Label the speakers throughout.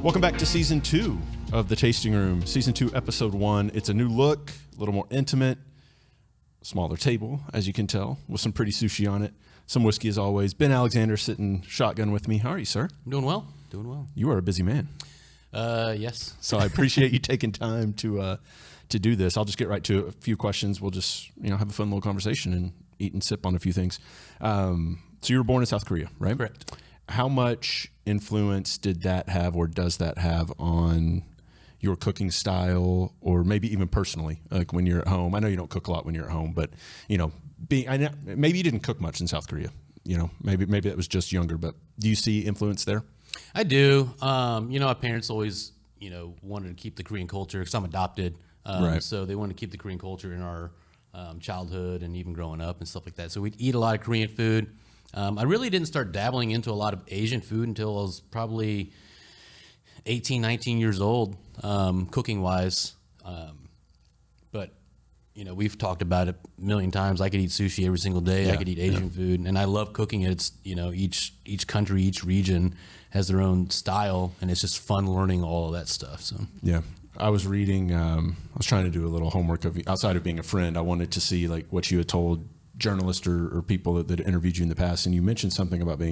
Speaker 1: Welcome back to Season 2 of The Tasting Room. Season 2, Episode 1. It's a new look, a little more intimate, smaller table, as you can tell, with some pretty sushi on it. Some whiskey as always. Ben Alexander sitting shotgun with me. How are you, sir?
Speaker 2: I'm doing well. Doing well.
Speaker 1: You are a busy man.
Speaker 2: Yes.
Speaker 1: So I appreciate you taking time to do this. I'll just get right to a few questions. We'll just have a fun little conversation and eat and sip on a few things. So you were born in South Korea, right?
Speaker 2: Correct.
Speaker 1: How much influence did that have, or does that have, on your cooking style, or maybe even personally, like when you're at home? I know you don't cook a lot when you're at home, but maybe you didn't cook much in South Korea. Maybe it was just younger. But do you see influence there?
Speaker 2: I do. My parents always, wanted to keep the Korean culture because I'm adopted.
Speaker 1: Right.
Speaker 2: So they wanted to keep the Korean culture in our childhood and even growing up and stuff like that. So we'd eat a lot of Korean food. I really didn't start dabbling into a lot of Asian food until I was probably 18, 19 years old, cooking wise. But we've talked about it a million times. I could eat sushi every single day.
Speaker 1: Yeah,
Speaker 2: I could eat Asian food, and I love cooking it. It's, each country, each region has their own style, and it's just fun learning all of that stuff. So
Speaker 1: yeah. I was reading, I was trying to do a little homework outside of being a friend. I wanted to see like what you had told journalists or people that interviewed you in the past, and you mentioned something about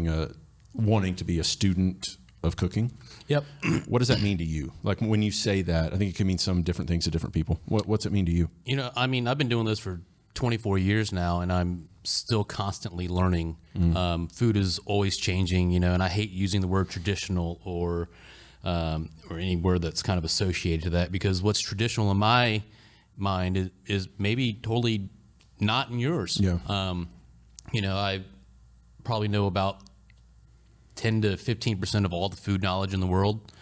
Speaker 1: wanting to be a student of cooking.
Speaker 2: Yep.
Speaker 1: What does that mean to you? Like when you say that, I think it can mean some different things to different people. What's it mean to you?
Speaker 2: I've been doing this for 24 years now, and I'm still constantly learning. Food is always changing, and I hate using the word traditional or any word that's kind of associated to that, because what's traditional in my mind is maybe totally not in yours.
Speaker 1: Yeah.
Speaker 2: I probably know about 10 to 15% of all the food knowledge in the world.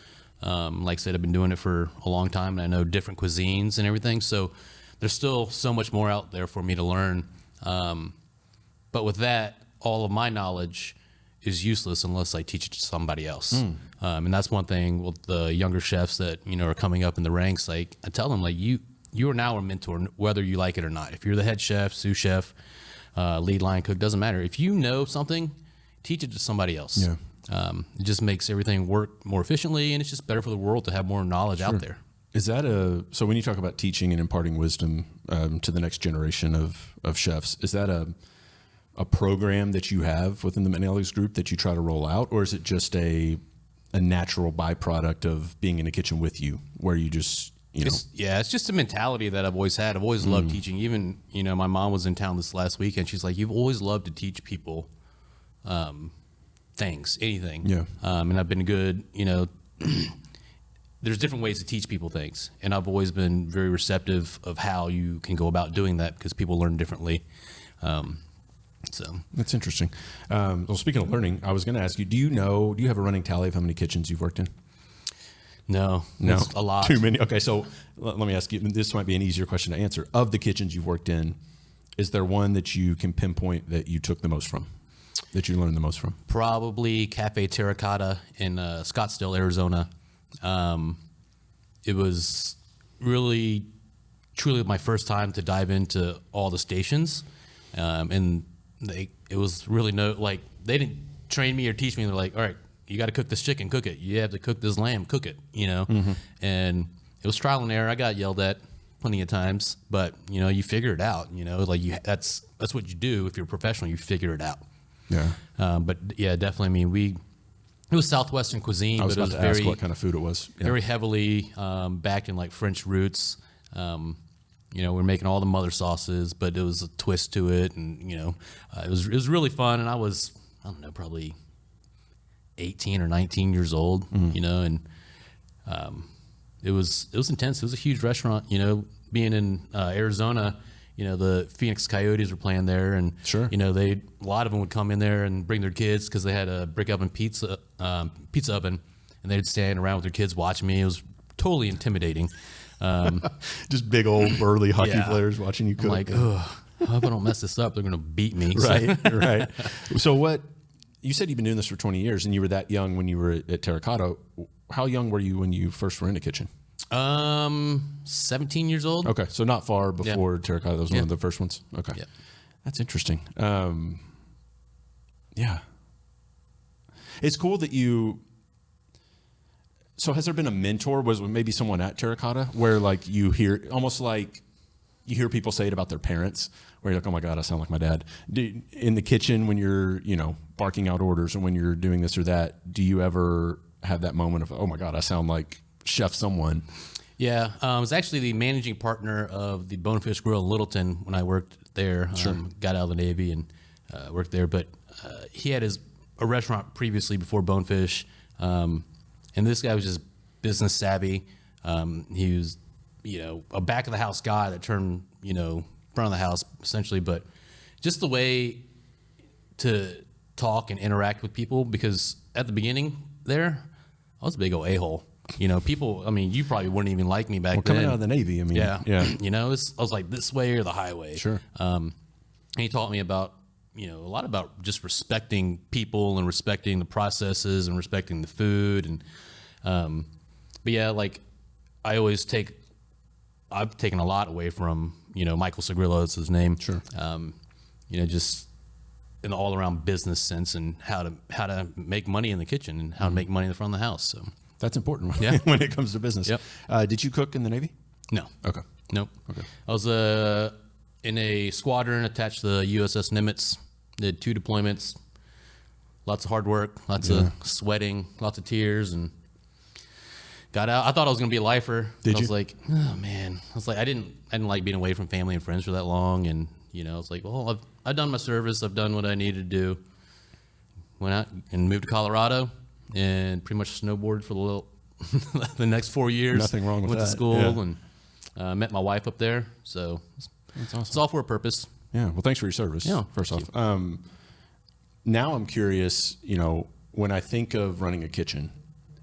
Speaker 2: Like I said, I've been doing it for a long time, and I know different cuisines and everything. So there's still so much more out there for me to learn. But with that, all of my knowledge is useless unless I teach it to somebody else. And that's one thing with the younger chefs that, are coming up in the ranks. Like I tell them, like you are now a mentor, whether you like it or not. If you're the head chef, sous chef, lead line cook, doesn't matter. If you know something, teach it to somebody else.
Speaker 1: Yeah.
Speaker 2: It just makes everything work more efficiently, and it's just better for the world to have more knowledge out there.
Speaker 1: Is that so when you talk about teaching and imparting wisdom to the next generation of chefs, is that a program that you have within the McNellie's group that you try to roll out, or is it just a natural byproduct of being in a kitchen with you, where you just
Speaker 2: it's just a mentality that I've always had. I've always loved teaching. Even my mom was in town this last weekend. She's like, "You've always loved to teach people things, anything."
Speaker 1: Yeah.
Speaker 2: And I've been good. There's different ways to teach people things, and I've always been very receptive of how you can go about doing that, because people learn differently. So
Speaker 1: that's interesting. Well, speaking of learning, I was going to ask you: do you have a running tally of how many kitchens you've worked in?
Speaker 2: No, it's a lot.
Speaker 1: Too many. Okay, so let me ask you. This might be an easier question to answer. Of the kitchens you've worked in, is there one that you can pinpoint that you took the most from, that you learned the most from?
Speaker 2: Probably Cafe Terracotta in Scottsdale, Arizona. It was really, truly my first time to dive into all the stations, and it was really they didn't train me or teach me. They're like, all right, you got to cook this chicken, cook it. You have to cook this lamb, cook it. And it was trial and error. I got yelled at plenty of times, but you figure it out. That's what you do if you're a professional. You figure it out.
Speaker 1: Yeah.
Speaker 2: But yeah, definitely. I mean, it was Southwestern cuisine,
Speaker 1: I was
Speaker 2: but it was
Speaker 1: about to
Speaker 2: very
Speaker 1: ask what kind of food it was. Yeah.
Speaker 2: very heavily backed in like French roots. We're making all the mother sauces, but it was a twist to it, and it was really fun. And I was, I don't know, probably 18 or 19 years old, and it was intense. It was a huge restaurant, being in Arizona. The Phoenix Coyotes were playing there, and
Speaker 1: sure,
Speaker 2: a lot of them would come in there and bring their kids, because they had a brick oven pizza oven, and they'd stand around with their kids watching me. It was totally intimidating.
Speaker 1: Just big old burly hockey players watching you cook.
Speaker 2: I'm like, ugh, I hope I don't mess this up. They're going to beat me.
Speaker 1: Right. So you said you've been doing this for 20 years, and you were that young when you were at Terracotta. How young were you when you first were in the kitchen?
Speaker 2: 17 years old.
Speaker 1: Okay, so not far before Terracotta. That was one of the first ones. Okay, that's interesting. Yeah, it's cool that you. So has there been a mentor? Was it maybe someone at Terracotta where like you hear almost like you hear people say it about their parents, where you're like, oh my God, I sound like my dad. In the kitchen when you're, barking out orders, or when you're doing this or that, do you ever have that moment of, oh my God, I sound like Chef someone?
Speaker 2: Yeah, I was actually the managing partner of the Bonefish Grill in Littleton when I worked there.
Speaker 1: Sure.
Speaker 2: Got out of the Navy and worked there, but he had a restaurant previously before Bonefish, and this guy was just business savvy. He was, a back of the house guy that turned, front of the house essentially, but just the way to talk and interact with people, because at the beginning there, I was a big old a-hole. People, you probably wouldn't even like me back then.
Speaker 1: Coming out of the Navy,
Speaker 2: yeah.
Speaker 1: Yeah.
Speaker 2: I was like this way or the highway.
Speaker 1: Sure.
Speaker 2: And he taught me about, a lot about just respecting people and respecting the processes and respecting the food. And, but yeah, like I've taken a lot away from, Michael Sagrillo, that's his name.
Speaker 1: Sure.
Speaker 2: Just in the all around business sense and how to make money in the kitchen and how to make money in the front of the house. So
Speaker 1: that's important
Speaker 2: yeah.
Speaker 1: when it comes to business.
Speaker 2: Yep.
Speaker 1: Did you cook in the Navy?
Speaker 2: No.
Speaker 1: Okay.
Speaker 2: Nope.
Speaker 1: Okay.
Speaker 2: I was in a squadron attached to the USS Nimitz. Did 2 deployments. Lots of hard work, lots of sweating, lots of tears, and got out. I thought I was going to be a lifer.
Speaker 1: Did you?
Speaker 2: I was like, oh man. I was like, I didn't like being away from family and friends for that long, and I was like, well, I've done my service. I've done what I needed to do. Went out and moved to Colorado, and pretty much snowboarded for the next 4 years.
Speaker 1: Nothing wrong with
Speaker 2: Went
Speaker 1: that.
Speaker 2: to school
Speaker 1: Yeah.
Speaker 2: and met my wife up there. So
Speaker 1: That's awesome.
Speaker 2: it's all for a purpose.
Speaker 1: Yeah. Well, thanks for your service.
Speaker 2: Yeah,
Speaker 1: First
Speaker 2: thank
Speaker 1: off, now I'm curious. When I think of running a kitchen,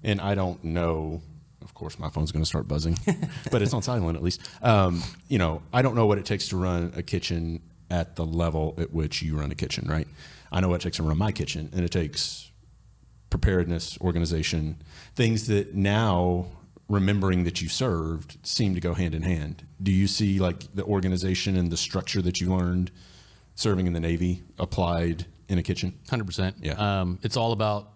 Speaker 1: and I don't know. Of course, my phone's going to start buzzing, but it's on silent at least. I don't know what it takes to run a kitchen at the level at which you run a kitchen, right? I know what it takes to run my kitchen, and it takes preparedness, organization, things that now, remembering that you served, seem to go hand in hand. Do you see like the organization and the structure that you learned serving in the Navy applied in a kitchen?
Speaker 2: 100%.
Speaker 1: Yeah.
Speaker 2: It's all about,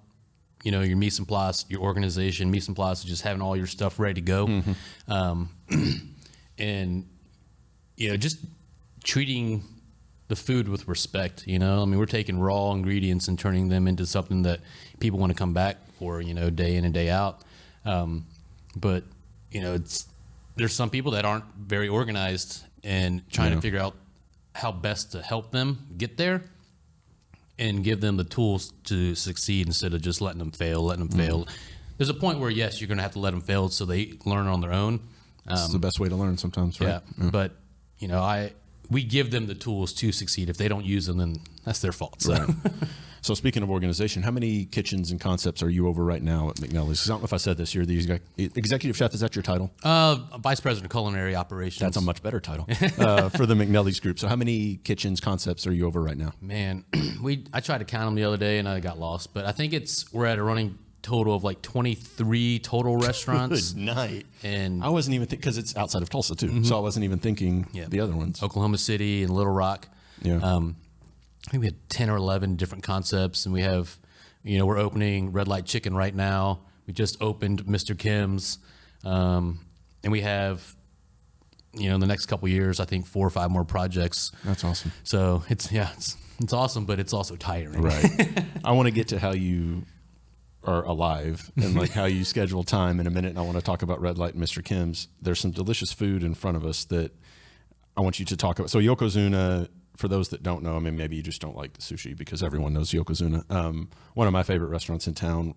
Speaker 2: your mise en place, your organization. Mise en place is just having all your stuff ready to go.
Speaker 1: Mm-hmm.
Speaker 2: And, just treating the food with respect, we're taking raw ingredients and turning them into something that people want to come back for, day in and day out. But, there's some people that aren't very organized and trying to figure out how best to help them get there and give them the tools to succeed instead of just letting them fail. There's a point where, yes, you're going to have to let them fail so they learn on their own.
Speaker 1: It's the best way to learn sometimes, right?
Speaker 2: Yeah. But, we give them the tools to succeed. If they don't use them, then that's their fault. So.
Speaker 1: Right. So speaking of organization, how many kitchens and concepts are you over right now at McNellie's? I don't know if I said this. You're the executive chef. Is that your title?
Speaker 2: Vice President of Culinary Operations.
Speaker 1: That's a much better title for the McNellie's group. So how many kitchens, concepts are you over right now?
Speaker 2: Man, I tried to count them the other day and I got lost. But I think we're at a running total of like 23 total restaurants.
Speaker 1: Good night.
Speaker 2: And
Speaker 1: I wasn't even because it's outside of Tulsa too, so I wasn't even thinking the other ones.
Speaker 2: Oklahoma City and Little Rock.
Speaker 1: Yeah.
Speaker 2: I think we had 10 or 11 different concepts, and we have, we're opening Red Light Chicken right now. We just opened Mr. Kim's, and we have, in the next couple of years, I think 4 or 5 more projects.
Speaker 1: That's awesome.
Speaker 2: So it's awesome, but it's also tiring.
Speaker 1: Right. I want to get to how you are alive and like how you schedule time in a minute. And I want to talk about Red Light and Mr. Kim's. There's some delicious food in front of us that I want you to talk about. So Yokozuna, for those that don't know, maybe you just don't like the sushi because everyone knows Yokozuna. One of my favorite restaurants in town.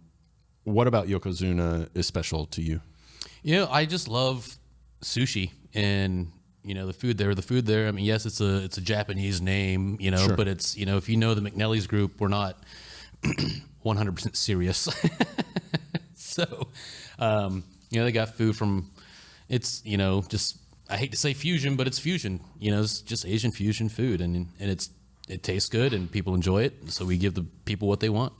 Speaker 1: What about Yokozuna is special to you?
Speaker 2: I just love sushi and, the food there. Yes, it's a Japanese name,
Speaker 1: Sure.
Speaker 2: but it's, if you know the McNellie's group, we're not 100% serious. So, they got food from, it's, just, I hate to say fusion, but it's fusion. It's just Asian fusion food, and it tastes good, and people enjoy it. So we give the people what they want.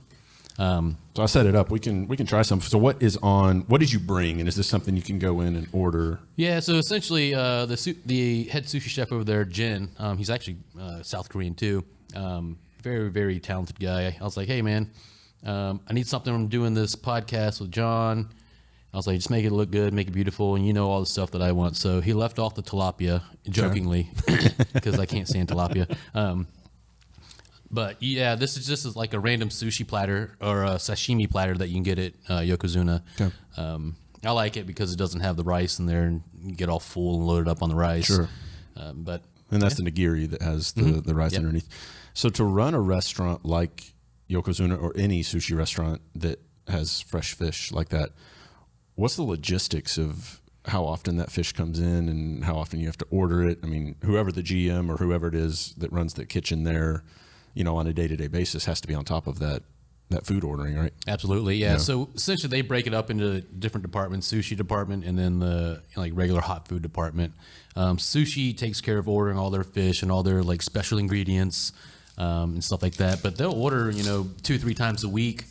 Speaker 1: So I set it up. We can try some. So what did you bring, and is this something you can go in and order?
Speaker 2: Yeah. So essentially, the head sushi chef over there, Jin, he's actually South Korean too. Very, very talented guy. I was like, hey man, I need something. I'm doing this podcast with John. I was like, just make it look good, make it beautiful, and you know all the stuff that I want. So he left off the tilapia, jokingly, because I can't stand tilapia. But yeah, this is just like a random sushi platter or a sashimi platter that you can get at Yokozuna.
Speaker 1: Okay.
Speaker 2: I like it because it doesn't have the rice in there, and you get all full and loaded up on the rice.
Speaker 1: Sure.
Speaker 2: But
Speaker 1: And that's the nigiri that has the rice
Speaker 2: Yep.
Speaker 1: underneath. So to run a restaurant like Yokozuna or any sushi restaurant that has fresh fish like that, what's the logistics of how often that fish comes in and how often you have to order it? I mean, whoever the GM or whoever it is that runs the kitchen there, on a day-to-day basis has to be on top of that food ordering, right?
Speaker 2: Absolutely, yeah. So essentially, they break it up into different departments: sushi department, and then the regular hot food department. Sushi takes care of ordering all their fish and all their special ingredients and stuff like that. But they'll order 2-3 times a week,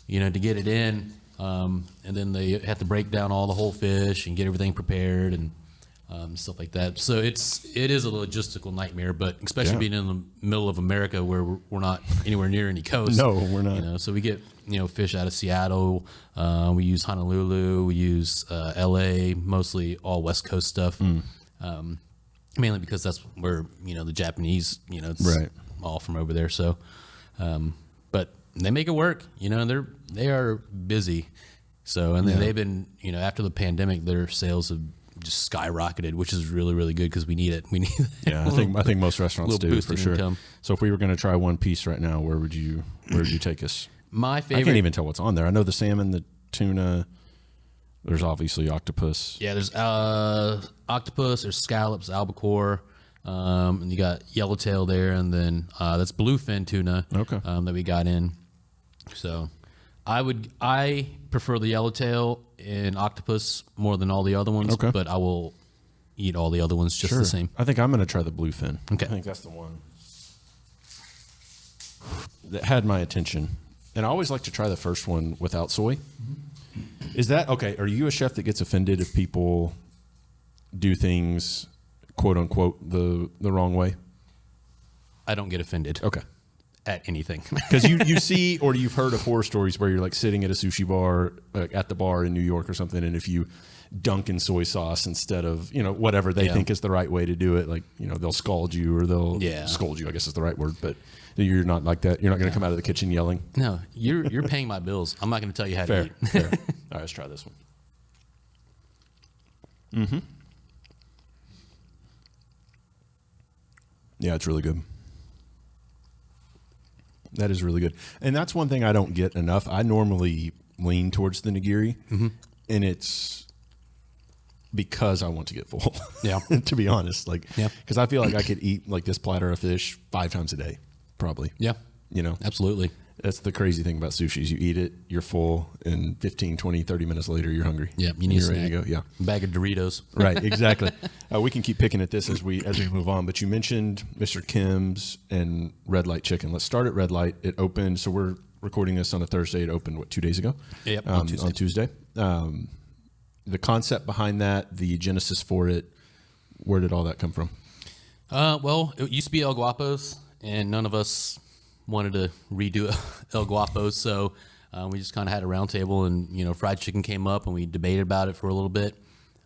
Speaker 2: to get it in, and then they have to break down all the whole fish and get everything prepared and stuff like that. So it is a logistical nightmare, but especially being in the middle of America where we're not anywhere near any coast.
Speaker 1: No, we're not.
Speaker 2: So we get fish out of Seattle. We use Honolulu. We use LA. Mostly all West Coast stuff. Mainly because that's where the Japanese it's
Speaker 1: Right.
Speaker 2: all from over there. So, but they make it work. They are busy. So and then they've been after the pandemic, their sales have just skyrocketed, which is really, really good because we need it. We need
Speaker 1: Yeah, I think most restaurants do
Speaker 2: boost
Speaker 1: for
Speaker 2: in
Speaker 1: sure.
Speaker 2: income.
Speaker 1: So if we were going to try one piece right now, where would you take us?
Speaker 2: My
Speaker 1: I
Speaker 2: favorite.
Speaker 1: can't even tell what's on there. I know the salmon, the tuna. There's obviously octopus.
Speaker 2: Yeah, there's octopus, there's scallops, albacore, and you got yellowtail there, and then that's bluefin tuna that we got in. So I prefer the yellowtail and octopus more than all the other ones, but I will eat all the other ones just the same.
Speaker 1: I think I'm going to try the bluefin.
Speaker 2: Okay.
Speaker 1: I think that's the one that had my attention. And I always like to try the first one without soy. Is that okay? Are you a chef that gets offended if people do things, quote unquote, the wrong way?
Speaker 2: I don't get offended.
Speaker 1: Okay.
Speaker 2: At anything.
Speaker 1: Because you see, or you've heard of horror stories where you're sitting at a sushi bar, at the bar in New York or something, and if you dunk in soy sauce instead of, whatever they think is the right way to do it, they'll scald you or they'll scold you, I guess is the right word, but you're not like that. You're not going to come out of the kitchen yelling.
Speaker 2: No, you're paying my bills. I'm not going to tell you how to eat.
Speaker 1: Fair. All right, let's try this one. Mm-hmm. Yeah, it's really good. That is really good. And that's one thing I don't get enough. I normally lean towards the nigiri, and it's because I want to get full.
Speaker 2: Yeah.
Speaker 1: To be honest. Because I feel like I could eat this platter of fish 5 times a day, probably.
Speaker 2: Yeah. Absolutely.
Speaker 1: That's the crazy thing about sushi is you eat it, you're full, and 15, 20, 30 minutes later, you're hungry.
Speaker 2: Yeah, you need
Speaker 1: you're
Speaker 2: a
Speaker 1: ready to go. Yeah.
Speaker 2: Bag of Doritos.
Speaker 1: Right, exactly. We can keep picking at this as we move on. But you mentioned Mr. Kim's and Red Light Chicken. Let's start at Red Light. It opened, so we're recording this on a Thursday. It opened, 2 days ago?
Speaker 2: Yep,
Speaker 1: on Tuesday. The concept behind that, the genesis for it, where did all that come from?
Speaker 2: Well, it used to be El Guapo's, and none of us wanted to redo El Guapo's, so we just kind of had a round table, and fried chicken came up, and we debated about it for a little bit,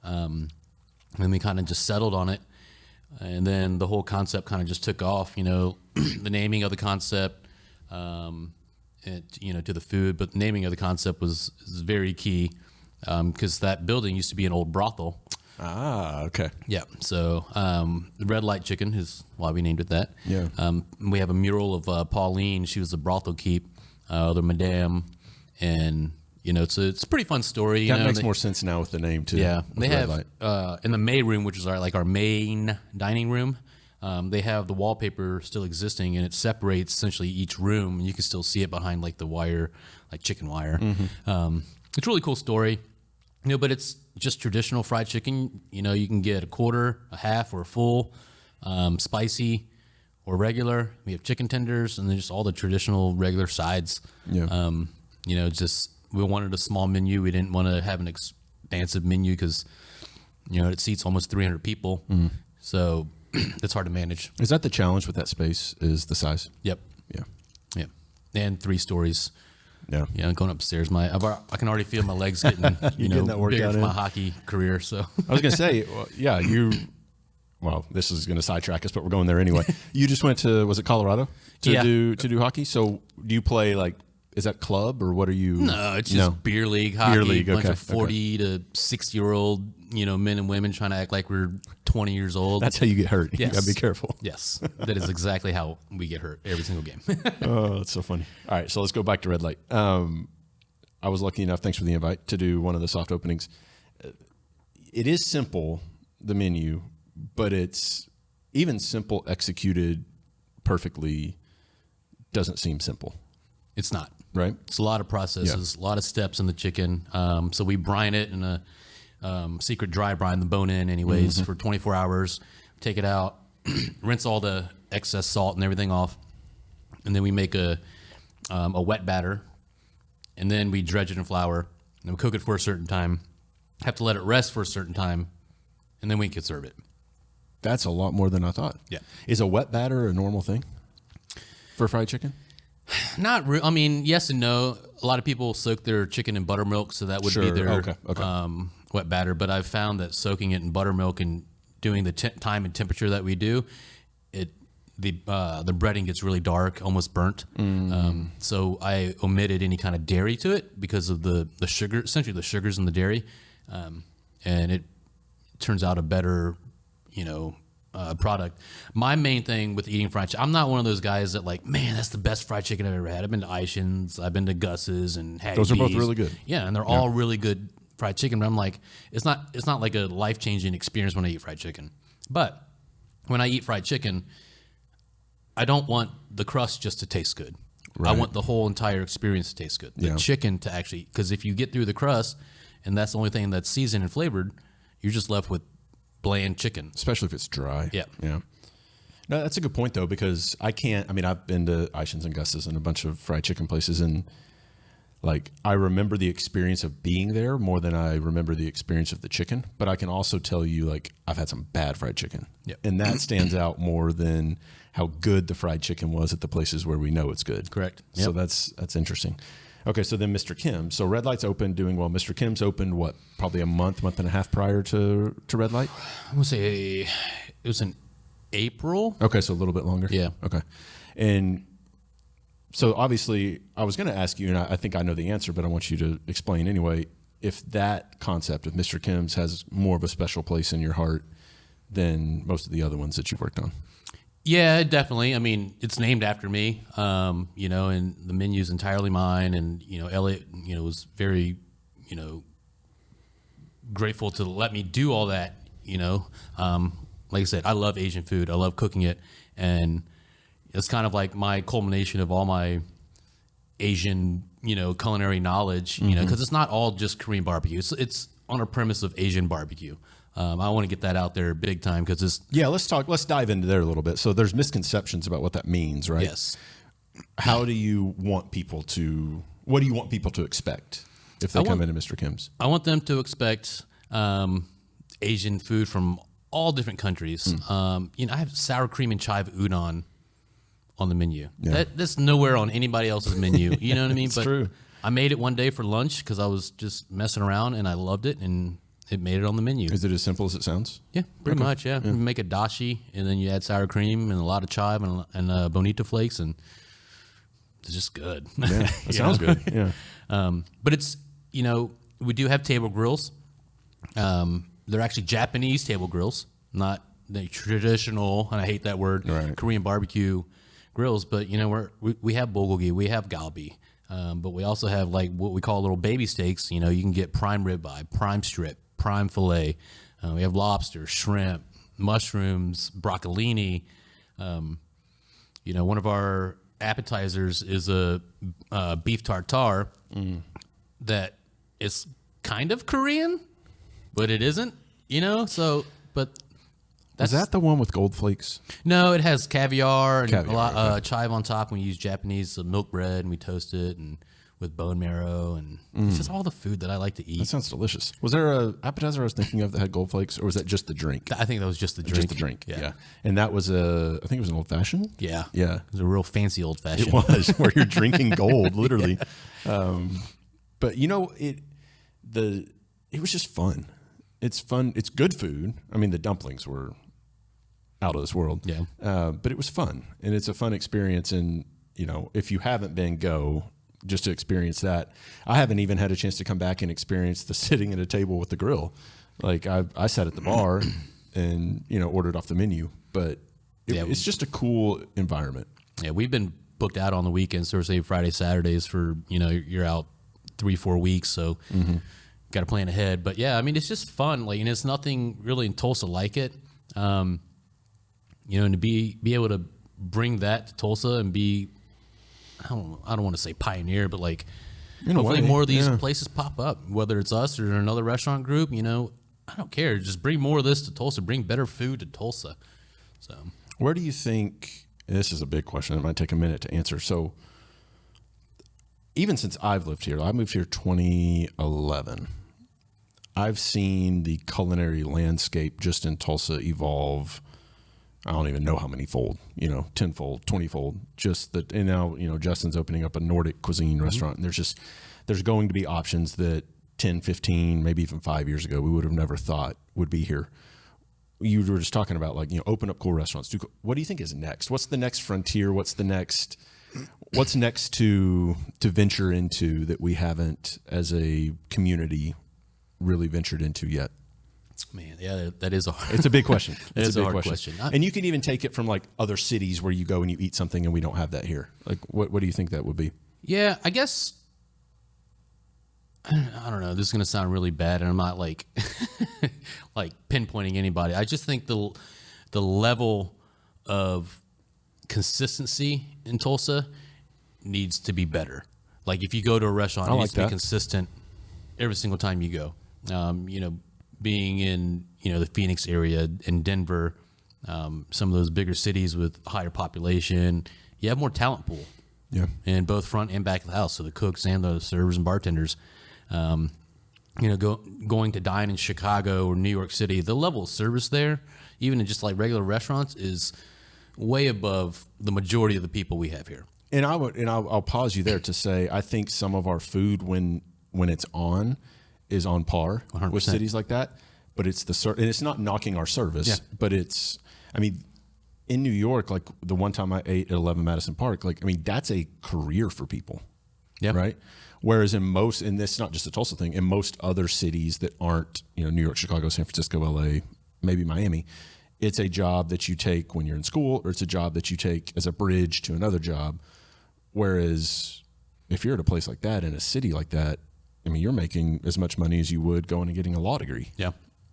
Speaker 2: and then we kind of just settled on it, and then the whole concept kind of just took off. The naming of the concept, to the food, but the naming of the concept is very key, because that building used to be an old brothel.
Speaker 1: Ah, okay.
Speaker 2: Yeah. So the Red Light Chicken is why we named it that.
Speaker 1: Yeah.
Speaker 2: We have a mural of Pauline. She was the brothel keep, the madame, and it's a pretty fun story.
Speaker 1: That makes more sense now with the name too.
Speaker 2: Yeah. They
Speaker 1: Red
Speaker 2: have
Speaker 1: Light.
Speaker 2: in the May room, which is our main dining room. They have the wallpaper still existing, and it separates essentially each room, and you can still see it behind the wire, chicken wire. It's a really cool story. But it's just traditional fried chicken. You can get a quarter, a half, or a full, spicy or regular. We have chicken tenders, and then just all the traditional regular sides.
Speaker 1: Yeah.
Speaker 2: Just we wanted a small menu. We didn't want to have an expansive menu because, it seats almost 300 people. So it's hard to manage.
Speaker 1: Is that the challenge with that space? Is the size?
Speaker 2: Yep.
Speaker 1: Yeah.
Speaker 2: Yep. And 3 stories.
Speaker 1: Yeah.
Speaker 2: Yeah, going upstairs. I can already feel my legs getting,
Speaker 1: getting that workout
Speaker 2: bigger for
Speaker 1: in?
Speaker 2: my hockey career. So
Speaker 1: I was going to say, well, this is going to sidetrack us, but we're going there anyway. You just went to, was it Colorado to do hockey? So do you play is that club or what are you?
Speaker 2: No, it's just beer league hockey.
Speaker 1: Beer league,
Speaker 2: bunch
Speaker 1: okay,
Speaker 2: of 40 to 60-year-old, men and women trying to act like we're 20 years old.
Speaker 1: That's how you get hurt.
Speaker 2: Yes.
Speaker 1: You got to be careful.
Speaker 2: Yes, that is exactly how we get hurt every single game.
Speaker 1: Oh, that's so funny. All right, so let's go back to Red Light. I was lucky enough, thanks for the invite, to do one of the soft openings. It is simple, the menu, but it's even simple executed perfectly doesn't seem simple.
Speaker 2: It's not.
Speaker 1: Right?
Speaker 2: It's a lot of processes, a lot of steps in the chicken. So we brine it in a secret dry brine, the bone in anyways, for 24 hours. Take it out, rinse all the excess salt and everything off. And then we make a wet batter. And then we dredge it in flour. And we cook it for a certain time. Have to let it rest for a certain time. And then we can serve it.
Speaker 1: That's a lot more than I thought.
Speaker 2: Yeah.
Speaker 1: Is a wet batter a normal thing for fried chicken?
Speaker 2: Not real. I mean, yes and no. A lot of people soak their chicken in buttermilk, so that would be their
Speaker 1: Okay.
Speaker 2: wet batter. But I've found that soaking it in buttermilk and doing the time and temperature that we do, the breading gets really dark, almost burnt. So I omitted any kind of dairy to it because of the sugar, essentially the sugars in the dairy, and it turns out a better, product. My main thing with eating fried chicken, I'm not one of those guys that man, that's the best fried chicken I've ever had. I've been to Ishin's, I've been to Gus's, and Hattie
Speaker 1: Those are both
Speaker 2: B's.
Speaker 1: really good.
Speaker 2: Yeah, and they're all really good fried chicken. But I'm like, it's not like a life-changing experience when I eat fried chicken. But when I eat fried chicken, I don't want the crust just to taste good.
Speaker 1: Right.
Speaker 2: I want the whole entire experience to taste good. The chicken to actually, because if you get through the crust and that's the only thing that's seasoned and flavored, you're just left with bland chicken.
Speaker 1: Especially if it's dry.
Speaker 2: Yeah.
Speaker 1: Yeah. No, that's a good point though, because I've been to Ishin's and Gus's and a bunch of fried chicken places, and I remember the experience of being there more than I remember the experience of the chicken. But I can also tell you, I've had some bad fried chicken.
Speaker 2: Yep.
Speaker 1: And that stands out more than how good the fried chicken was at the places where we know it's good.
Speaker 2: Correct.
Speaker 1: So
Speaker 2: Yep.
Speaker 1: that's interesting. Okay, so then Mr. Kim's. So Red Light's open, doing well. Mr. Kim's opened, what, probably a month and a half prior to Red Light?
Speaker 2: I'm going to say it was in April.
Speaker 1: Okay, so a little bit longer.
Speaker 2: Yeah.
Speaker 1: Okay. And so obviously, I was going to ask you, and I think I know the answer, but I want you to explain anyway, if that concept of Mr. Kim's has more of a special place in your heart than most of the other ones that you've worked on.
Speaker 2: Yeah, definitely. I mean, it's named after me, and the menu's entirely mine. And, Elliot, was very, grateful to let me do all that, Like I said, I love Asian food. I love cooking it. And it's kind of like my culmination of all my Asian, culinary knowledge, because it's not all just Korean barbecue. It's on a premise of Asian barbecue. I want to get that out there big time because it's...
Speaker 1: Yeah, let's dive into there a little bit. So there's misconceptions about what that means, right?
Speaker 2: Yes.
Speaker 1: What do you want people to expect if they come into Mr. Kim's?
Speaker 2: I want them to expect Asian food from all different countries. I have sour cream and chive udon on the menu.
Speaker 1: Yeah.
Speaker 2: That's nowhere on anybody else's menu. You know what I mean?
Speaker 1: It's true.
Speaker 2: I made it one day for lunch because I was just messing around and I loved it, and it made it on the menu.
Speaker 1: Is it as simple as it sounds?
Speaker 2: Yeah, pretty much. Yeah. You make a dashi, and then you add sour cream and a lot of chive and bonito flakes, and it's just good.
Speaker 1: Yeah, it sounds good. Yeah.
Speaker 2: But it's we do have table grills. They're actually Japanese table grills, not the traditional, and I hate that word,
Speaker 1: right,
Speaker 2: Korean barbecue grills. But we have bulgogi, we have galbi, but we also have what we call little baby steaks. You can get prime ribeye, prime strip, prime fillet. We have lobster, shrimp, mushrooms, broccolini. One of our appetizers is a beef tartare that is kind of Korean, but it isn't. But
Speaker 1: is that the one with gold flakes?
Speaker 2: No, it has caviar and a lot chive on top. We use Japanese milk bread and we toast it, and with bone marrow, and it's just all the food that I like to eat.
Speaker 1: That sounds delicious. Was there a appetizer I was thinking of that had gold flakes, or was that just the drink?
Speaker 2: I think that was just the drink.
Speaker 1: Just the drink, yeah. And that was I think it was an old fashioned.
Speaker 2: Yeah,
Speaker 1: yeah.
Speaker 2: It was a real fancy old fashioned.
Speaker 1: It was where you're drinking gold, literally. But it was just fun. It's fun. It's good food. I mean, the dumplings were out of this world.
Speaker 2: Yeah.
Speaker 1: But it was fun, and it's a fun experience. And if you haven't been, go just to experience that. I haven't even had a chance to come back and experience the sitting at a table with the grill. Like I sat at the bar and ordered off the menu, but it's just a cool environment.
Speaker 2: Yeah, we've been booked out on the weekends, Thursday, Friday, Saturdays for you're out 3-4 weeks, so got to plan ahead. But yeah, I mean, it's just fun. Like, and it's nothing really in Tulsa like it. And to be able to bring that to Tulsa and be, I don't want to say pioneer, but like hopefully more of these places pop up, whether it's us or another restaurant group. I don't care. Just bring more of this to Tulsa. Bring better food to Tulsa. So,
Speaker 1: where do you think? This is a big question. It might take a minute to answer. So, even since I've lived here, I moved here 2011. I've seen the culinary landscape just in Tulsa evolve. I don't even know how many fold, 10-fold, 20-fold. Just that, and now, Justin's opening up a Nordic cuisine restaurant, and there's going to be options that 10, 15, maybe even 5 years ago we would have never thought would be here. You were just talking about open up cool restaurants. What do you think is next? What's the next frontier? What's next to venture into that we haven't as a community really ventured into yet?
Speaker 2: Man, yeah, that is
Speaker 1: it's a big question.
Speaker 2: It's a hard question.
Speaker 1: And you can even take it from other cities where you go and you eat something and we don't have that here. What do you think that would be?
Speaker 2: Yeah, I guess, I don't know. This is going to sound really bad, and I'm not like pinpointing anybody. I just think the level of consistency in Tulsa needs to be better. Like, if you go to a restaurant, it needs to be consistent every single time you go. Being in the Phoenix area, in Denver, some of those bigger cities with higher population, you have more talent pool.
Speaker 1: Yeah,
Speaker 2: in both front and back of the house. So the cooks and the servers and bartenders. Going to dine in Chicago or New York City, the level of service there, even in just like regular restaurants, is way above the majority of the people we have here.
Speaker 1: And I'll pause you there to say I think some of our food when it's on is on par
Speaker 2: 100%.
Speaker 1: With cities like that, but it's and it's not knocking our service, but in New York, like the one time I ate at 11 Madison Park, that's a career for people, right? Whereas in most, and this is not just a Tulsa thing, in most other cities that aren't New York, Chicago, San Francisco, LA, maybe Miami, it's a job that you take when you're in school, or it's a job that you take as a bridge to another job. Whereas if you're at a place like that, in a city like that, you're making as much money as you would going and getting a law degree.
Speaker 2: Yeah,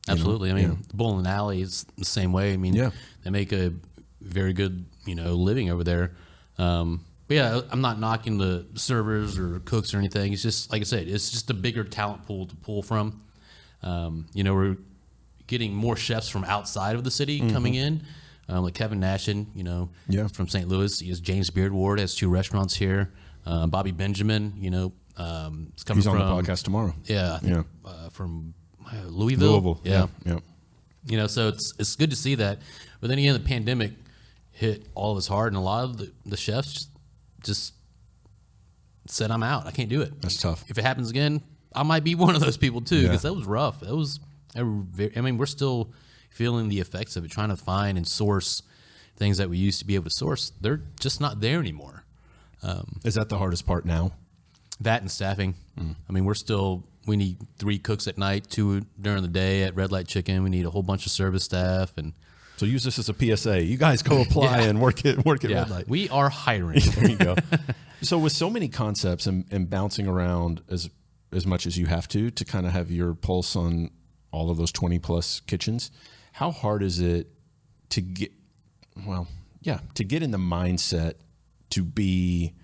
Speaker 2: absolutely. The Bull and Alley is the same way. They make a very good, living over there. But yeah, I'm not knocking the servers or cooks or anything. It's just, like I said, it's just a bigger talent pool to pull from. We're getting more chefs from outside of the city coming in, like Kevin Nashin, from St. Louis. He has James Beardward, has 2 restaurants here. Bobby Benjamin, it's coming
Speaker 1: He's on the podcast tomorrow.
Speaker 2: Yeah, I think, from Louisville.
Speaker 1: Yeah.
Speaker 2: So it's good to see that. But then again, the pandemic hit all of us hard, and a lot of the chefs just said, "I'm out. I can't do it."
Speaker 1: That's tough.
Speaker 2: If it happens again, I might be one of those people too, because that was rough. We're still feeling the effects of it, trying to find and source things that we used to be able to source. They're just not there anymore.
Speaker 1: Is that the hardest part now?
Speaker 2: That and staffing. We need 3 cooks at night, 2 during the day at Red Light Chicken. We need a whole bunch of service staff, and
Speaker 1: so use this as a PSA. You guys go apply and work at Red Light.
Speaker 2: We are hiring.
Speaker 1: There you go. So with so many concepts and bouncing around as much as you have to kind of have your pulse on all of those 20 plus kitchens, how hard is it to get in the mindset to be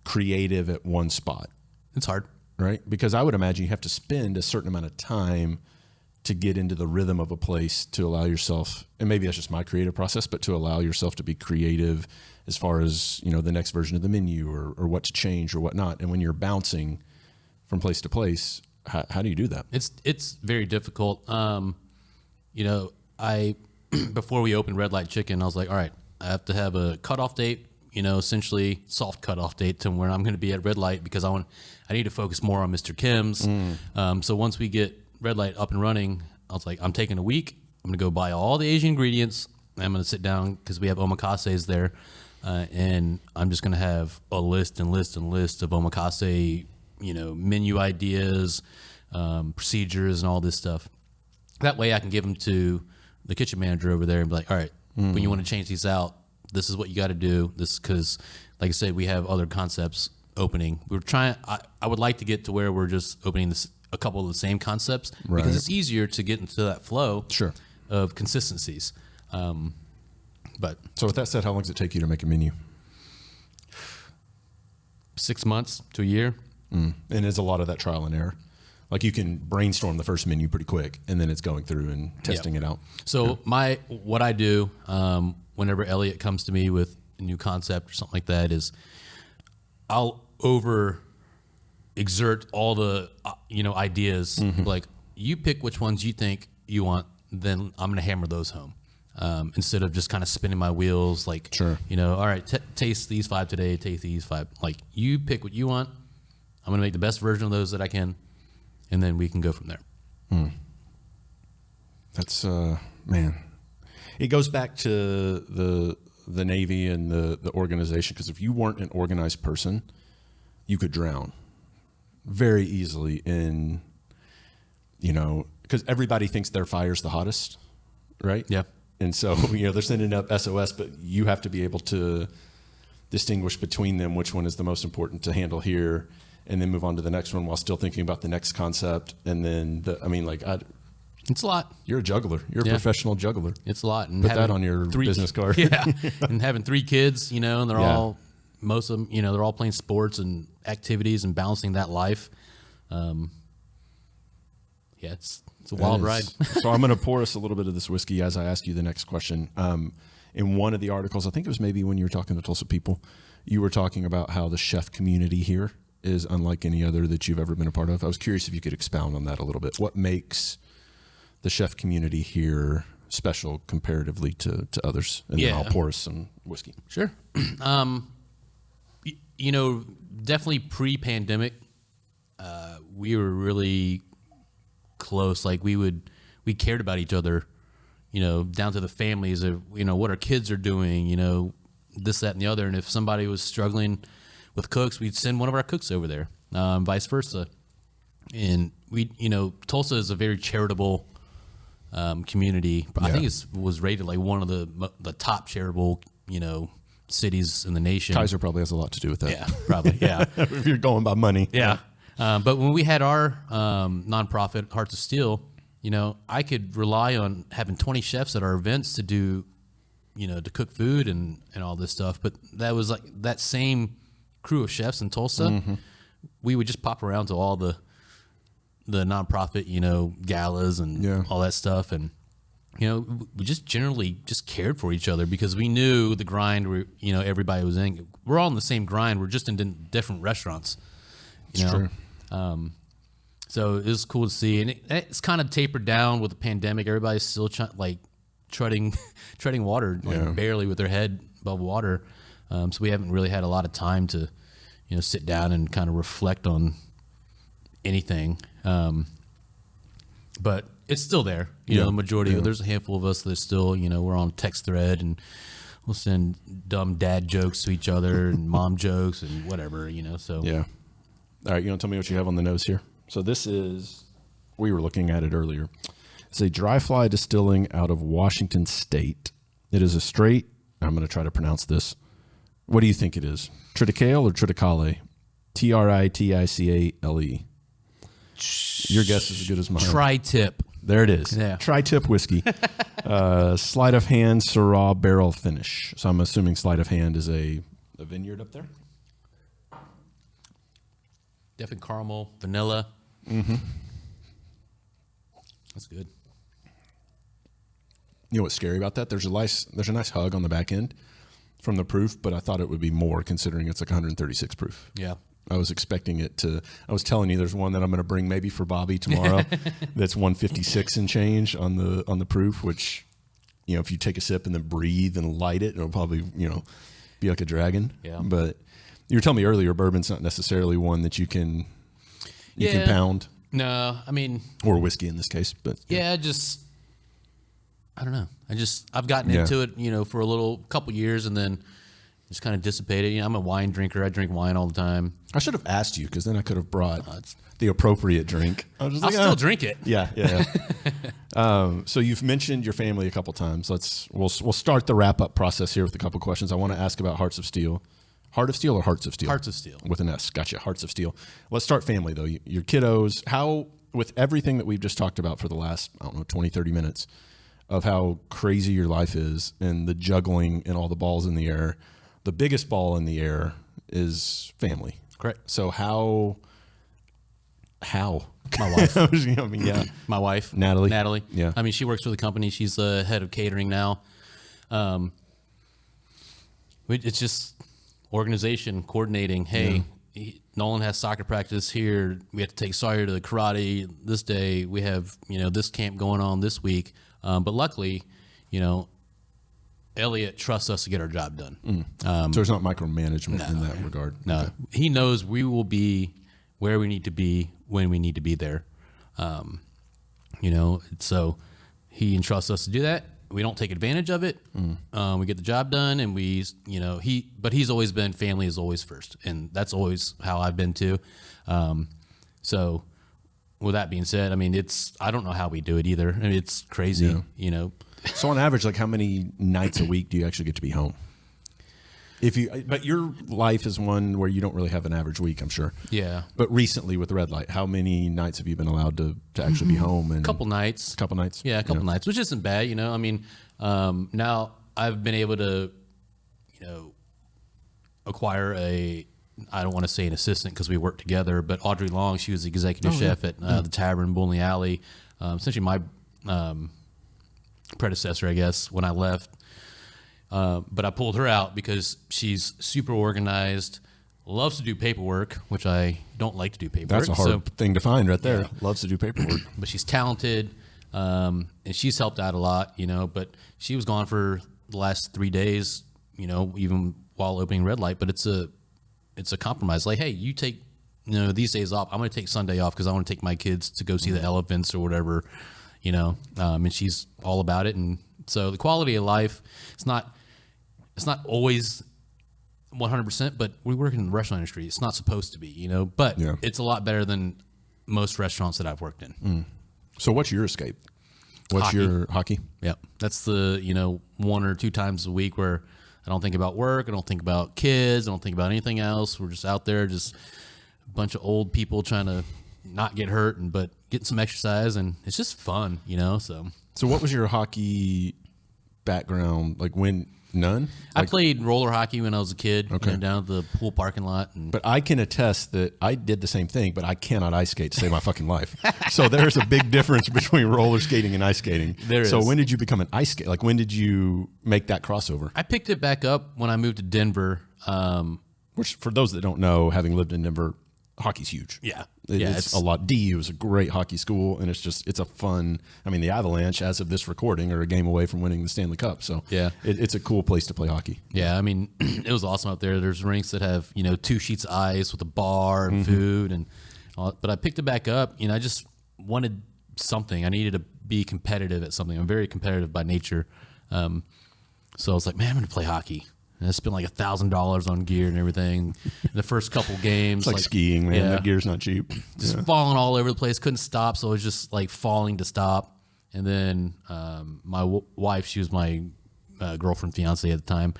Speaker 1: creative at one spot?
Speaker 2: It's hard.
Speaker 1: Right? Because I would imagine you have to spend a certain amount of time to get into the rhythm of a place, to allow yourself, and maybe that's just my creative process, but to allow yourself to be creative as far as, the next version of the menu or what to change or whatnot. And when you're bouncing from place to place, how do you do that?
Speaker 2: It's very difficult. I before we opened Red Light Chicken, I was like, all right, I have to have a cutoff date, essentially soft cutoff date to where I'm going to be at Red Light, because I need to focus more on Mr. Kim's. So once we get Red Light up and running, I was like, I'm taking a week. I'm going to go buy all the Asian ingredients. I'm going to sit down, because we have omakase there, and I'm just going to have a list of omakase, menu ideas, procedures, and all this stuff. That way I can give them to the kitchen manager over there and be like, all right, when you want to change these out, this is what you got to do. This, because like I said, we have other concepts opening. We're trying, I would like to get to where we're just opening a couple of the same concepts, because it's easier to get into that flow of consistencies. But
Speaker 1: so with that said, how long does it take you to make a menu?
Speaker 2: 6 months to a year.
Speaker 1: And is a lot of that trial and error? Like, you can brainstorm the first menu pretty quick, and then it's going through and testing it out.
Speaker 2: So what I do whenever Elliot comes to me with a new concept or something like that is I'll exert all the ideas. Like, you pick which ones you think you want, then I'm gonna hammer those home. Instead of just kind of spinning my wheels, like, all right, taste these 5 today, taste these 5. Like, you pick what you want. I'm gonna make the best version of those that I can, and then we can go from there.
Speaker 1: That's man. It goes back to the Navy and the organization, because if you weren't an organized person, you could drown very easily in, because everybody thinks their fire's the hottest, right?
Speaker 2: Yeah.
Speaker 1: And so, they're sending up SOS, but you have to be able to distinguish between them, which one is the most important to handle here, and then move on to the next one while still thinking about the next concept. And then,
Speaker 2: it's a lot.
Speaker 1: You're a juggler. You're a professional juggler.
Speaker 2: It's a lot. And
Speaker 1: put that on your business card.
Speaker 2: Yeah. And having 3 kids, and they're all, most of them, they're all playing sports and activities and balancing that life. It's a wild ride.
Speaker 1: So I'm going to pour us a little bit of this whiskey as I ask you the next question. In one of the articles, I think it was maybe when you were talking to Tulsa People, you were talking about how the chef community here is unlike any other that you've ever been a part of. I was curious if you could expound on that a little bit. What makes the chef community here special comparatively to others? And then I'll pour us some whiskey.
Speaker 2: Sure. Definitely pre-pandemic, we were really close. Like, we cared about each other, down to the families of, what our kids are doing, this, that, and the other. And if somebody was struggling with cooks, we'd send one of our cooks over there, vice versa. And Tulsa is a very charitable community. I think it was rated like one of the top charitable, cities in the nation.
Speaker 1: Kaiser probably has a lot to do with that.
Speaker 2: Yeah, probably. Yeah.
Speaker 1: If you're going by money.
Speaker 2: Yeah. But when we had our nonprofit, Hearts of Steel, I could rely on having 20 chefs at our events to do, to cook food and all this stuff. But that was like that same crew of chefs in Tulsa. We would just pop around to all the nonprofit, galas and all that stuff. And, we just generally just cared for each other, because we knew the grind everybody was in. We're all in the same grind. We're just in different restaurants.
Speaker 1: True.
Speaker 2: So it was cool to see, and it's kind of tapered down with the pandemic. Everybody's still treading water, barely with their head above water. So we haven't really had a lot of time to, sit down and kind of reflect on anything. But it's still there. The majority. There's a handful of us that still, we're on a text thread, and we'll send dumb dad jokes to each other and mom jokes and whatever. So
Speaker 1: yeah. All right, you want to tell me what you have on the nose here? So this is, we were looking at it earlier. It's a dry fly distilling out of Washington State. It is a straight, I'm going to try to pronounce this. What do you think it is? Triticale or Triticale? Triticale. Your guess is as good as mine.
Speaker 2: Tri-tip.
Speaker 1: There it is.
Speaker 2: Yeah.
Speaker 1: Tri-tip whiskey. Sleight of hand Syrah barrel finish. So I'm assuming sleight of hand is a vineyard up there?
Speaker 2: Definitely caramel, vanilla. That's good.
Speaker 1: You know what's scary about that? There's a nice hug on the back end from the proof, but I thought it would be more considering it's like 136 proof.
Speaker 2: Yeah.
Speaker 1: I was expecting it to. I was telling you, there's one that I'm going to bring maybe for Bobby tomorrow. That's 156 and change on the proof. Which, you know, if you take a sip and then breathe and light it, it'll probably, you know, be like a dragon.
Speaker 2: Yeah.
Speaker 1: But you were telling me earlier, bourbon's not necessarily one that you can pound.
Speaker 2: No, I mean,
Speaker 1: or whiskey in this case, but
Speaker 2: yeah, I don't know. I've gotten into it, you know, for a couple years, and then just kind of dissipated. You know, I'm a wine drinker. I drink wine all the time.
Speaker 1: I should have asked you, because then I could have brought the appropriate drink.
Speaker 2: I'll still drink it.
Speaker 1: Yeah. So you've mentioned your family a couple times. We'll start the wrap up process here with a couple questions. I want to ask about Hearts of Steel. Heart of Steel or Hearts of Steel?
Speaker 2: Hearts of Steel.
Speaker 1: With an S. Gotcha. Hearts of Steel. Let's start family, though. Your kiddos, how, with everything that we've just talked about for the last, 20, 30 minutes, of how crazy your life is and the juggling and all the balls in the air, the biggest ball in the air is family.
Speaker 2: Correct.
Speaker 1: So how?
Speaker 2: My wife.
Speaker 1: I mean, yeah.
Speaker 2: My wife.
Speaker 1: Natalie. Yeah.
Speaker 2: I mean, she works for the company. She's the head of catering now. It's just organization, coordinating. Hey, Nolan has soccer practice here. We have to take Sawyer to the karate this day. We have, you know, this camp going on this week. But luckily, you know, Elliot trusts us to get our job done.
Speaker 1: So there's not micromanagement in that regard.
Speaker 2: No, okay. He knows we will be where we need to be when we need to be there. You know, so he entrusts us to do that. We don't take advantage of it. We get the job done, and but he's always been, family is always first, and that's always how I've been too. So with that being said, I mean, I don't know how we do it either. I mean, it's crazy, you know.
Speaker 1: So on average, like, how many nights a week do you actually get to be home? But your life is one where you don't really have an average week, I'm sure.
Speaker 2: Yeah.
Speaker 1: But recently with the red light, how many nights have you been allowed to actually be home? And
Speaker 2: a couple nights. Yeah, a couple nights, which isn't bad, you know. I mean, now I've been able to, you know, acquire I don't want to say an assistant because we work together, but Audrey Long, she was the executive chef at the Tavern, Bowling Alley. Essentially my predecessor, I guess, when I left. But I pulled her out because she's super organized, loves to do paperwork, which I don't like to do paperwork.
Speaker 1: That's a hard thing to find right there. Yeah. Loves to do paperwork.
Speaker 2: But she's talented, and she's helped out a lot, you know, but she was gone for the last 3 days, you know, even while opening red light. But it's a compromise. Like, hey, you take, you know, these days off. I'm going to take Sunday off because I want to take my kids to go see the elephants or whatever, you know, and she's all about it. And so the quality of life, it's not always 100%, but we work in the restaurant industry. It's not supposed to be, you know, but it's a lot better than most restaurants that I've worked in.
Speaker 1: So what's your escape? What's your hockey?
Speaker 2: Yeah. That's the, you know, 1 or 2 times a week where I don't think about work. I don't think about kids. I don't think about anything else. We're just out there, just a bunch of old people trying to not get hurt, but getting some exercise, and it's just fun, you know? So
Speaker 1: what was your hockey background? Like, none?
Speaker 2: I played roller hockey when I was a kid, you know, down at the pool parking lot.
Speaker 1: But I can attest that I did the same thing, but I cannot ice skate to save my fucking life. So there's a big difference between roller skating and ice skating.
Speaker 2: There is.
Speaker 1: So when did you become an ice skater? Like, when did you make that crossover?
Speaker 2: I picked it back up when I moved to Denver.
Speaker 1: Which, for those that don't know, having lived in Denver, hockey's huge.
Speaker 2: Yeah.
Speaker 1: It's a lot. DU is a great hockey school, and it's a fun. I mean, the Avalanche, as of this recording, are a game away from winning the Stanley Cup. So it's a cool place to play hockey.
Speaker 2: Yeah, I mean, it was awesome out there. There's rinks that have, you know, 2 sheets of ice with a bar and food, and all, but I picked it back up. You know, I just wanted something. I needed to be competitive at something. I'm very competitive by nature, so I was like, man, I'm going to play hockey. And I spent like $1,000 on gear and everything. The first couple games,
Speaker 1: it's like skiing, man. That gear's not cheap.
Speaker 2: Just falling all over the place. Couldn't stop, so it was just like falling to stop. And then my wife, she was my girlfriend, fiance at the time,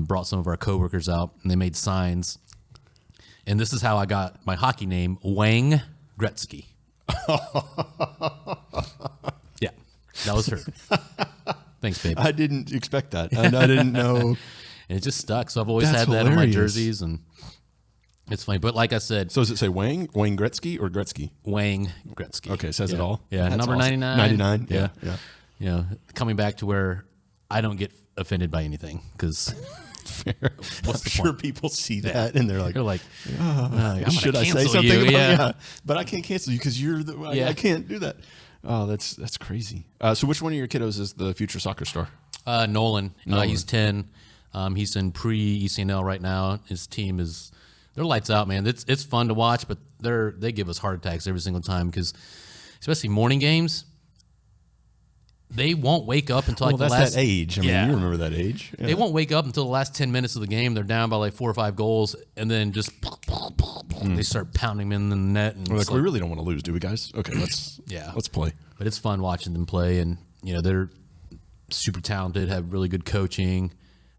Speaker 2: brought some of our coworkers out, and they made signs. And this is how I got my hockey name, Wang Gretzky. Yeah, that was her. Thanks, babe.
Speaker 1: I didn't expect that, and I didn't know.
Speaker 2: And it just stuck. So I've always had that on my jerseys. And It's funny, but like I said,
Speaker 1: So does it say Wayne Gretzky or Gretzky?
Speaker 2: Wayne Gretzky.
Speaker 1: Okay, says it all.
Speaker 2: Yeah,
Speaker 1: That's
Speaker 2: number
Speaker 1: awesome.
Speaker 2: 99.
Speaker 1: 99. Yeah.
Speaker 2: You know, coming back to where I don't get offended by anything because
Speaker 1: Fair.
Speaker 2: What's the
Speaker 1: sure
Speaker 2: point?
Speaker 1: people see that and they're
Speaker 2: they're like,
Speaker 1: should I say
Speaker 2: cancel
Speaker 1: something
Speaker 2: you,
Speaker 1: about
Speaker 2: yeah.
Speaker 1: but I can't cancel you because you're the
Speaker 2: Yeah.
Speaker 1: I can't do that. Oh, that's crazy. So which one of your kiddos is the future soccer star?
Speaker 2: Nolan.
Speaker 1: Nolan.
Speaker 2: He's 10. He's in pre-ECNL right now. His team is they're lights out, man. It's fun to watch, but they give us heart attacks every single time because especially morning games. They won't wake up until like
Speaker 1: Well,
Speaker 2: the
Speaker 1: that's
Speaker 2: last
Speaker 1: that age. I mean,
Speaker 2: Yeah.
Speaker 1: you remember that age. Yeah.
Speaker 2: They won't wake up until the last 10 minutes of the game. They're down by like 4 or 5 goals, and then just they start pounding them in the net. And
Speaker 1: We're
Speaker 2: it's
Speaker 1: like, we really don't want to lose, do we, guys? Okay, let's play.
Speaker 2: But it's fun watching them play, and they're super talented, have really good coaching.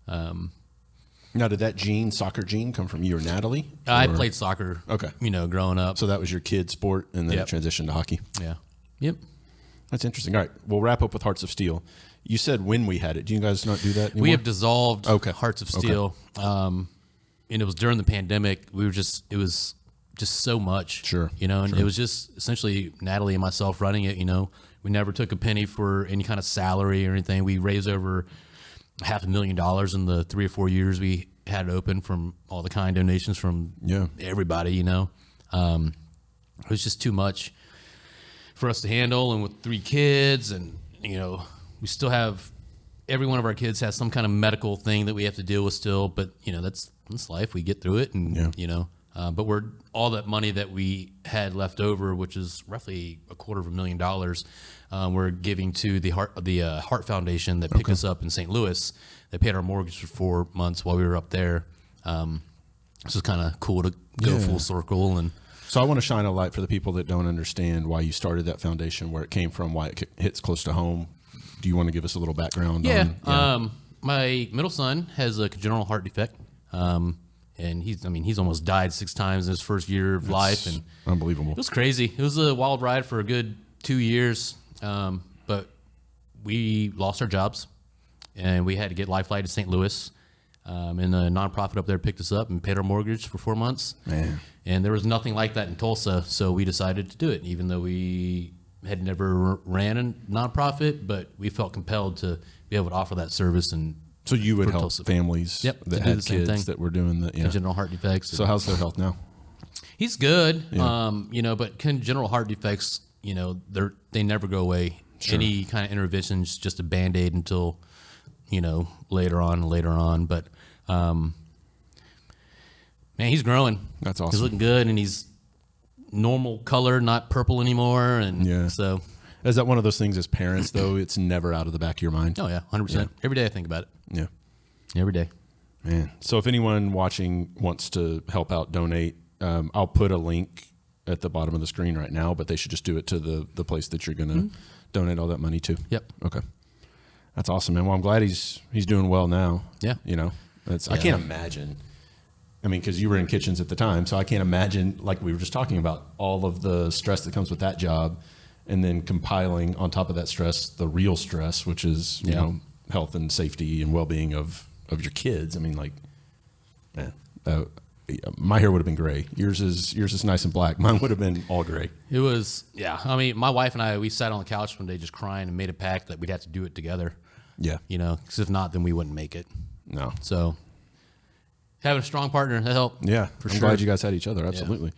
Speaker 1: Now, did that soccer gene, come from you or Natalie?
Speaker 2: I
Speaker 1: Or-
Speaker 2: played soccer.
Speaker 1: Okay.
Speaker 2: Growing up.
Speaker 1: So that was your kid sport, and then
Speaker 2: Yep.
Speaker 1: it transitioned to hockey.
Speaker 2: Yeah. Yep.
Speaker 1: That's interesting. All right, we'll wrap up with Hearts of Steel. You said when we had it. Do you guys not do that anymore?
Speaker 2: We have dissolved
Speaker 1: Okay.
Speaker 2: Hearts of
Speaker 1: Okay.
Speaker 2: Steel. And it was during the pandemic. It was just so much.
Speaker 1: Sure,
Speaker 2: And it was just essentially Natalie and myself running it. We never took a penny for any kind of salary or anything. We raised over $500,000 in the 3 or 4 years we had it open from all the kind donations from everybody. It was just too much for us to handle, and with 3 kids, and we still have every one of our kids has some kind of medical thing that we have to deal with still, but that's life. We get through it, and but we're all that money that we had left over, which is roughly $250,000, we're giving to the Heart Foundation that picked us up in St. Louis. They paid our mortgage for 4 months while we were up there. This is kind of cool to go full circle. And
Speaker 1: so I want to shine a light for the people that don't understand why you started that foundation, where it came from, why it hits close to home. Do you want to give us a little background? on,
Speaker 2: my middle son has a congenital heart defect. And he's almost died 6 times in his first year of life. And
Speaker 1: unbelievable.
Speaker 2: it was crazy. It was a wild ride for a good 2 years. But we lost our jobs, and we had to get life flight to St. Louis. And a nonprofit up there picked us up and paid our mortgage for 4 months.
Speaker 1: Man.
Speaker 2: And there was nothing like that in Tulsa, so we decided to do it, even though we had never ran a nonprofit, but we felt compelled to be able to offer that service. And
Speaker 1: So you would
Speaker 2: for
Speaker 1: help
Speaker 2: Tulsa.
Speaker 1: families
Speaker 2: Yep, to
Speaker 1: that
Speaker 2: do
Speaker 1: had
Speaker 2: the same
Speaker 1: kids
Speaker 2: thing.
Speaker 1: that were doing the
Speaker 2: congenital heart defects.
Speaker 1: So how's their health now?
Speaker 2: He's good, but congenital heart defects, they never go away.
Speaker 1: Sure.
Speaker 2: Any kind of intervention's just a Band-Aid until, later on. But, man, he's growing.
Speaker 1: That's awesome.
Speaker 2: He's looking good, and he's normal color, not purple anymore. And so,
Speaker 1: Is that one of those things as parents, though, it's never out of the back of your mind?
Speaker 2: oh yeah, 100%. Every day I think about it.
Speaker 1: Yeah.
Speaker 2: Every day.
Speaker 1: Man. So if anyone watching wants to help out, donate, I'll put a link at the bottom of the screen right now, but they should just do it to the place that you're going to donate all that money to.
Speaker 2: Yep.
Speaker 1: Okay. That's awesome, man. Well, I'm glad he's doing well now.
Speaker 2: Yeah.
Speaker 1: I can't imagine. I mean, because you were in kitchens at the time, so I can't imagine, like we were just talking about, all of the stress that comes with that job, and then compiling on top of that stress, the real stress, which is, health and safety and well-being of your kids. I mean, like, man, my hair would have been gray. Yours is nice and black. Mine would have been all gray.
Speaker 2: It was, yeah. I mean, my wife and I, we sat on the couch one day just crying and made a pact that we'd have to do it together.
Speaker 1: Yeah.
Speaker 2: Because if not, then we wouldn't make it.
Speaker 1: No.
Speaker 2: So having a strong partner that helped.
Speaker 1: Yeah,
Speaker 2: for
Speaker 1: I'm
Speaker 2: sure.
Speaker 1: glad you guys had each other. Absolutely.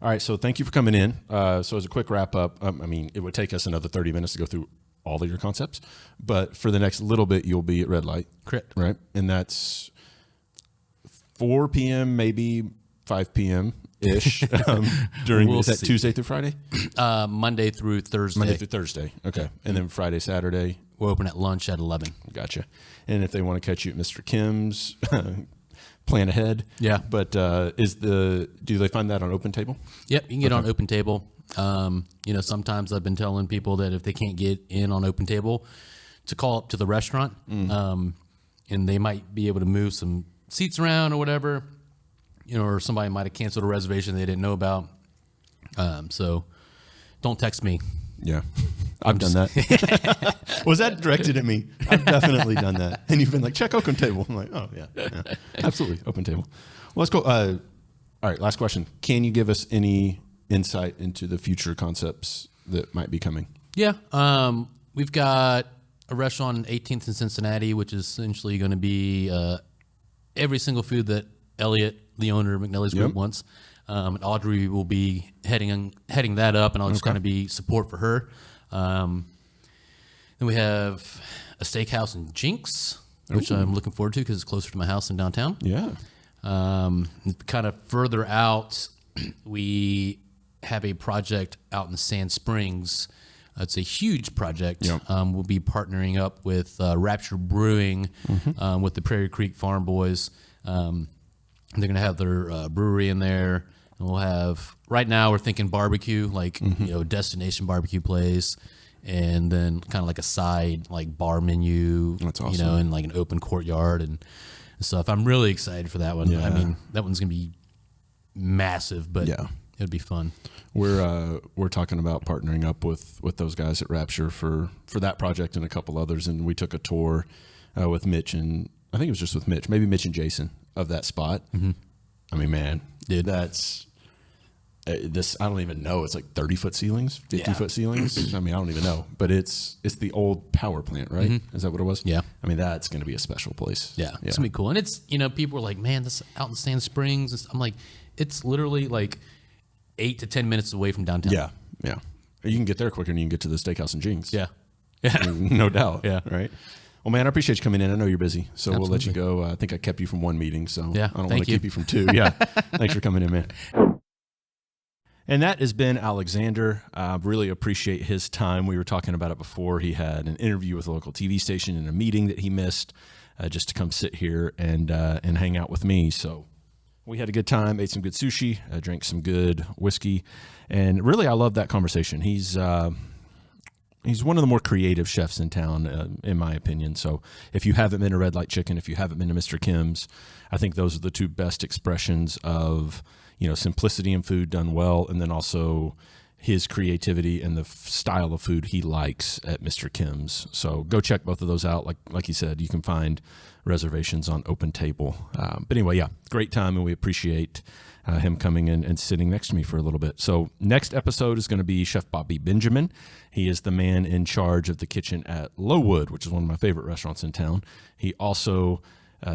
Speaker 1: All right, so thank you for coming in. So as a quick wrap up, it would take us another 30 minutes to go through all of your concepts, but for the next little bit, you'll be at Red Light.
Speaker 2: Correct.
Speaker 1: Right? And that's 4 p.m., maybe 5 p.m.-ish during,
Speaker 2: We'll
Speaker 1: is that
Speaker 2: see.
Speaker 1: Tuesday through Friday?
Speaker 2: Monday through Thursday.
Speaker 1: Monday through Thursday. Okay. And then Friday, Saturday.
Speaker 2: We're open at lunch at 11.
Speaker 1: Gotcha. And if they want to catch you at Mr. Kim's, plan ahead.
Speaker 2: Yeah.
Speaker 1: But do they find that on Open Table?
Speaker 2: Yep, you can get on Open Table. Sometimes I've been telling people that if they can't get in on Open Table, to call up to the restaurant, and they might be able to move some seats around or whatever, or somebody might have canceled a reservation they didn't know about. So don't text me.
Speaker 1: Yeah, I've done that. Was that directed at me? I've definitely done that. And you've been like, check Open Table. I'm like, oh, yeah, absolutely, Open Table. Well, let's go. All right, last question. Can you give us any insight into the future concepts that might be coming?
Speaker 2: Yeah. We've got a restaurant on 18th in Cincinnati, which is essentially going to be every single food that Elliot, the owner of McNellie's Group, wants. And Audrey will be heading that up, and I'll just kind of be support for her. Then we have a steakhouse in Jinx, which I'm looking forward to because it's closer to my house in downtown.
Speaker 1: Yeah.
Speaker 2: Kind of further out, we have a project out in Sand Springs. It's a huge project.
Speaker 1: Yep.
Speaker 2: We'll be partnering up with Rapture Brewing with the Prairie Creek Farm Boys. They're going to have their brewery in there. And we'll have, right now we're thinking barbecue, like, destination barbecue place. And then kind of like a side, like bar menu.
Speaker 1: That's awesome.
Speaker 2: And like an open courtyard and stuff. I'm really excited for that one.
Speaker 1: Yeah.
Speaker 2: I mean, that one's going to be massive, but it'll be fun.
Speaker 1: We're talking about partnering up with those guys at Rapture for that project and a couple others, and we took a tour with Mitch, and I think it was just with Mitch, maybe Mitch and Jason, of that spot. I mean, man, dude, that's this. I don't even know. It's like 30-foot ceilings, 50-foot ceilings. I mean, I don't even know, but it's the old power plant, right? Is that what it was?
Speaker 2: Yeah.
Speaker 1: I mean, that's going to be a special place.
Speaker 2: Yeah, it's gonna be cool. And it's, people are like, man, this out in Sand Springs. I'm like, it's literally like 8 to 10 minutes away from downtown.
Speaker 1: Yeah, yeah. You can get there quicker than you can get to the steakhouse in Jinx.
Speaker 2: Yeah.
Speaker 1: No doubt.
Speaker 2: Yeah.
Speaker 1: Right. Well, man, I appreciate you coming in. I know you're busy, so
Speaker 2: Absolutely.
Speaker 1: We'll let you go. I think I kept you from one meeting, so
Speaker 2: Yeah,
Speaker 1: I don't want
Speaker 2: thank
Speaker 1: to
Speaker 2: you.
Speaker 1: keep you from two. Yeah. Thanks for coming in, man. And that has been Alexander. I really appreciate his time. We were talking about it before. He had an interview with a local TV station and a meeting that he missed just to come sit here and hang out with me. So we had a good time, ate some good sushi, drank some good whiskey, and really I love that conversation. He's one of the more creative chefs in town, in my opinion. So if you haven't been to Red Light Chicken, if you haven't been to Mr. Kim's, I think those are the two best expressions of simplicity in food done well, and then also his creativity and the style of food he likes at Mr. Kim's. So go check both of those out. Like you said, you can find reservations on Open Table. But anyway, yeah, great time, and we appreciate him coming in and sitting next to me for a little bit. So next episode is going to be Chef Bobby Benjamin. He is the man in charge of the kitchen at Lowwood, which is one of my favorite restaurants in town. He also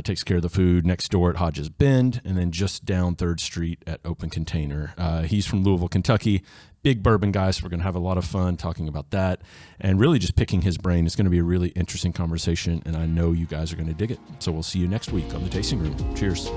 Speaker 1: takes care of the food next door at Hodges Bend, and then just down 3rd Street at Open Container. He's from Louisville, Kentucky. Big bourbon guy, so we're going to have a lot of fun talking about that and really just picking his brain. It's going to be a really interesting conversation, and I know you guys are going to dig it. So we'll see you next week on The Tasting Room. Cheers.